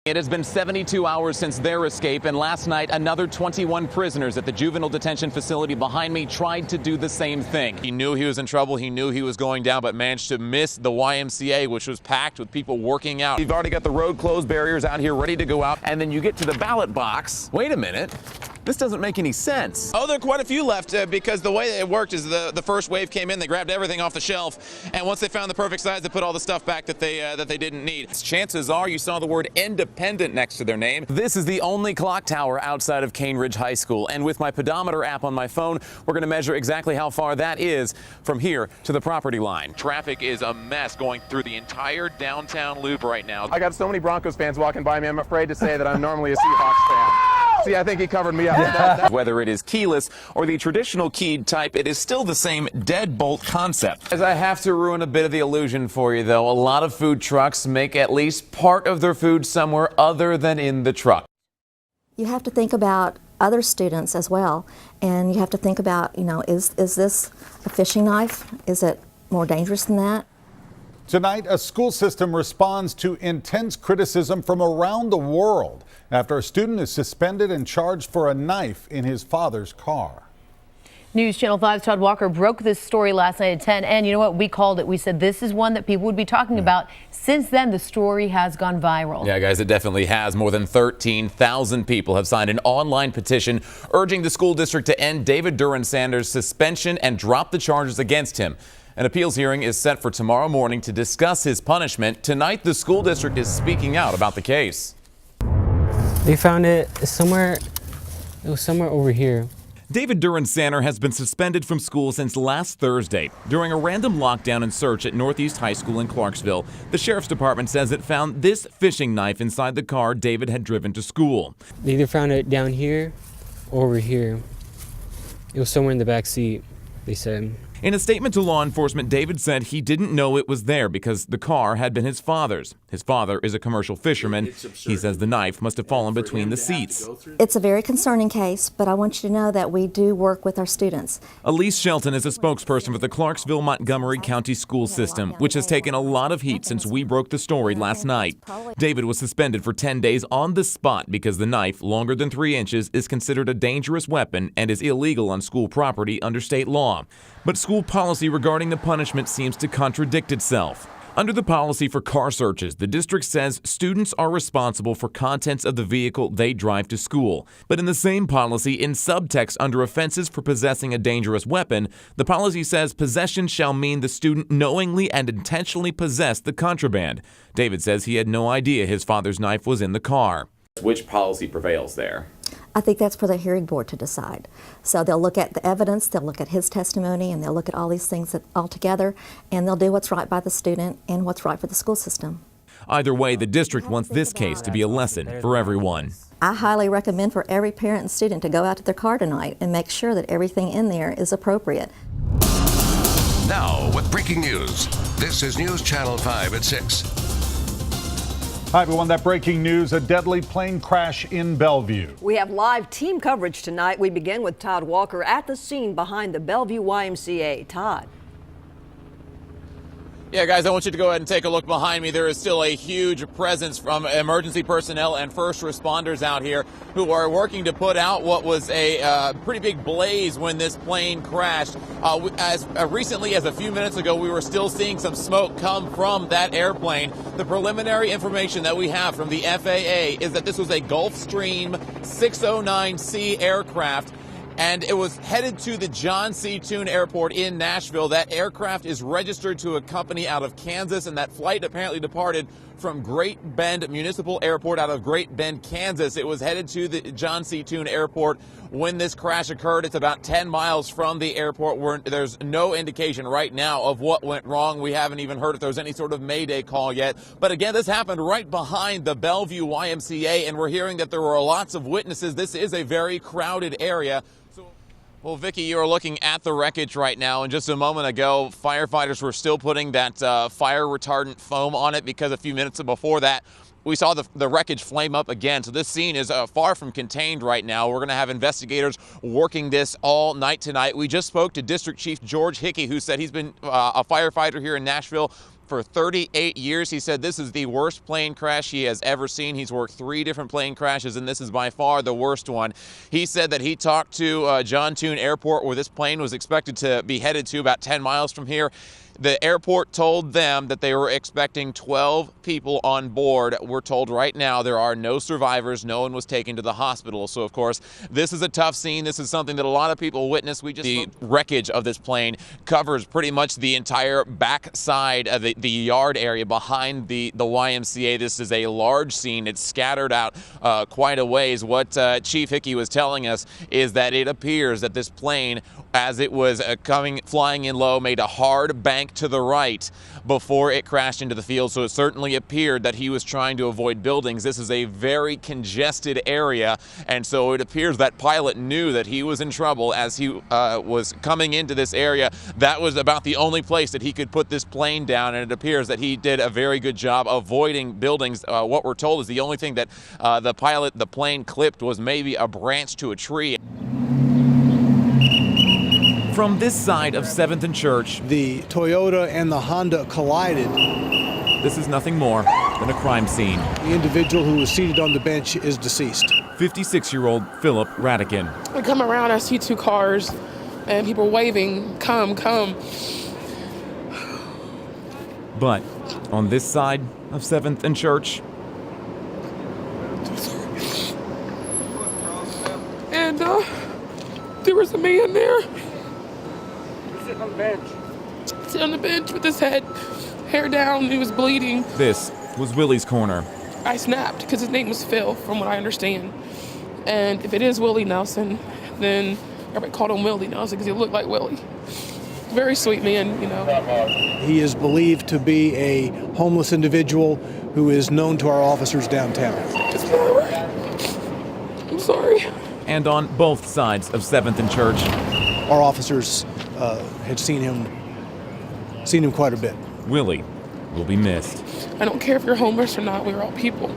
It has been 72 hours since their escape, and last night another 21 prisoners at the juvenile detention facility behind me tried to do the same thing. He knew he was in trouble, he knew he was going down, but managed to miss the YMCA, which was packed with people working out. You've already got the road closed barriers out here ready to go out, and then you get to the ballot box. Wait a minute. This doesn't make any sense. Oh, there are quite a few left because the way it worked is the first wave came in, they grabbed everything off the shelf, and once they found the perfect size, they put all the stuff back that they didn't need. Chances are you saw the word independent next to their name. This is the only clock tower outside of Cane Ridge High School, and with my pedometer app on my phone, we're going to measure exactly how far that is from here to the property line. Traffic is a mess going through the entire downtown loop right now. I got so many Broncos fans walking by me, I'm afraid to say that I'm normally a Seahawks fan. See, I think he covered me up. Whether it is keyless or the traditional keyed type, it is still the same deadbolt concept. As I have to ruin a bit of the illusion for you, though, a lot of food trucks make at least part of their food somewhere other than in the truck. You have to think about other students as well, and you have to think about, is this a fishing knife? Is it more dangerous than that? Tonight, a school system responds to intense criticism from around the world after a student is suspended and charged for a knife in his father's car. News Channel 5's Todd Walker broke this story last night at 10, and you know what? We called it. We said this is one that people would be talking about. Since then, the story has gone viral. Yeah, guys, it definitely has. More than 13,000 people have signed an online petition urging the school district to end David Duran-Sanders' suspension and drop the charges against him. An appeals hearing is set for tomorrow morning to discuss his punishment. Tonight, the school district is speaking out about the case. They found it somewhere over here. David Duran-Sanders has been suspended from school since last Thursday. During a random lockdown and search at Northeast High School in Clarksville, the sheriff's department says it found this fishing knife inside the car David had driven to school. They either found it down here or over here. It was somewhere in the back seat, they said. In a statement to law enforcement, David said he didn't know it was there because the car had been his father's. His father is a commercial fisherman. He says the knife must have fallen between the seats. It's a very concerning case, but I want you to know that we do work with our students. Elise Shelton is a spokesperson for the Clarksville-Montgomery County School System, which has taken a lot of heat since we broke the story last night. David was suspended for 10 days on the spot because the knife, longer than 3 inches, is considered a dangerous weapon and is illegal on school property under state law. But school policy regarding the punishment seems to contradict itself. Under the policy for car searches, the district says students are responsible for contents of the vehicle they drive to school. But in the same policy, in subtext under offenses for possessing a dangerous weapon, the policy says possession shall mean the student knowingly and intentionally possessed the contraband. David says he had no idea his father's knife was in the car. Which policy prevails there? I think that's for the hearing board to decide. So they'll look at the evidence, they'll look at his testimony, and they'll look at all these things all together, and they'll do what's right by the student and what's right for the school system. Either way, the district wants this case to be a lesson for everyone. I highly recommend for every parent and student to go out to their car tonight and make sure that everything in there is appropriate. Now with breaking news, this is News Channel 5 at 6. Hi, everyone. That breaking news, a deadly plane crash in Bellevue. We have live team coverage tonight. We begin with Todd Walker at the scene behind the Bellevue YMCA. Todd. Yeah, guys, I want you to go ahead and take a look behind me. There is still a huge presence from emergency personnel and first responders out here who are working to put out what was a pretty big blaze when this plane crashed. As recently as a few minutes ago, we were still seeing some smoke come from that airplane. The preliminary information that we have from the FAA is that this was a Gulfstream 609C aircraft, and it was headed to the John C. Toon Airport in Nashville. That aircraft is registered to a company out of Kansas, and that flight apparently departed from Great Bend Municipal Airport out of Great Bend, Kansas. It was headed to the John C. Toon Airport when this crash occurred. It's about 10 miles from the airport. There's no indication right now of what went wrong. We haven't even heard if there was any sort of Mayday call yet. But again, this happened right behind the Bellevue YMCA, and we're hearing that there were lots of witnesses. This is a very crowded area. Well, Vicki, you are looking at the wreckage right now, and just a moment ago, firefighters were still putting that fire retardant foam on it because a few minutes before that, we saw the wreckage flame up again. So this scene is far from contained right now. We're going to have investigators working this all night tonight. We just spoke to District Chief George Hickey, who said he's been a firefighter here in Nashville for 38 years. He said this is the worst plane crash he has ever seen. He's worked 3 different plane crashes, and this is by far the worst one. He said that he talked to John Tune Airport, where this plane was expected to be headed to about 10 miles from here. The airport told them that they were expecting 12 people on board. We're told right now there are no survivors. No one was taken to the hospital. So, of course, this is a tough scene. This is something that a lot of people witnessed. The wreckage of this plane covers pretty much the entire back side of the yard area behind the YMCA. This is a large scene. It's scattered out quite a ways. What Chief Hickey was telling us is that it appears that this plane, as it was flying in low, made a hard bank to the right before it crashed into the field. So it certainly appeared that he was trying to avoid buildings. This is a very congested area, and so it appears that pilot knew that he was in trouble as he was coming into this area. That was about the only place that he could put this plane down, and it appears that he did a very good job avoiding buildings. What we're told is the only thing that the plane clipped was maybe a branch to a tree. From this side of 7th and Church, the Toyota and the Honda collided. This is nothing more than a crime scene. The individual who was seated on the bench is deceased. 56-year-old Philip Radican. I come around, I see 2 cars and people waving, come, come. But on this side of 7th and Church, and there was a man there. Sitting on the bench. Sitting on the bench with his hair down, he was bleeding. this was Willie's corner. I snapped because his name was Phil, from what I understand. And if it is Willie Nelson, then everybody called him Willie Nelson because he looked like Willie. Very sweet man, you know. He is believed to be a homeless individual who is known to our officers downtown. I'm sorry. And on both sides of 7th and Church, our officers had seen him quite a bit. Willie will be missed. I don't care if you're homeless or not, we're all people.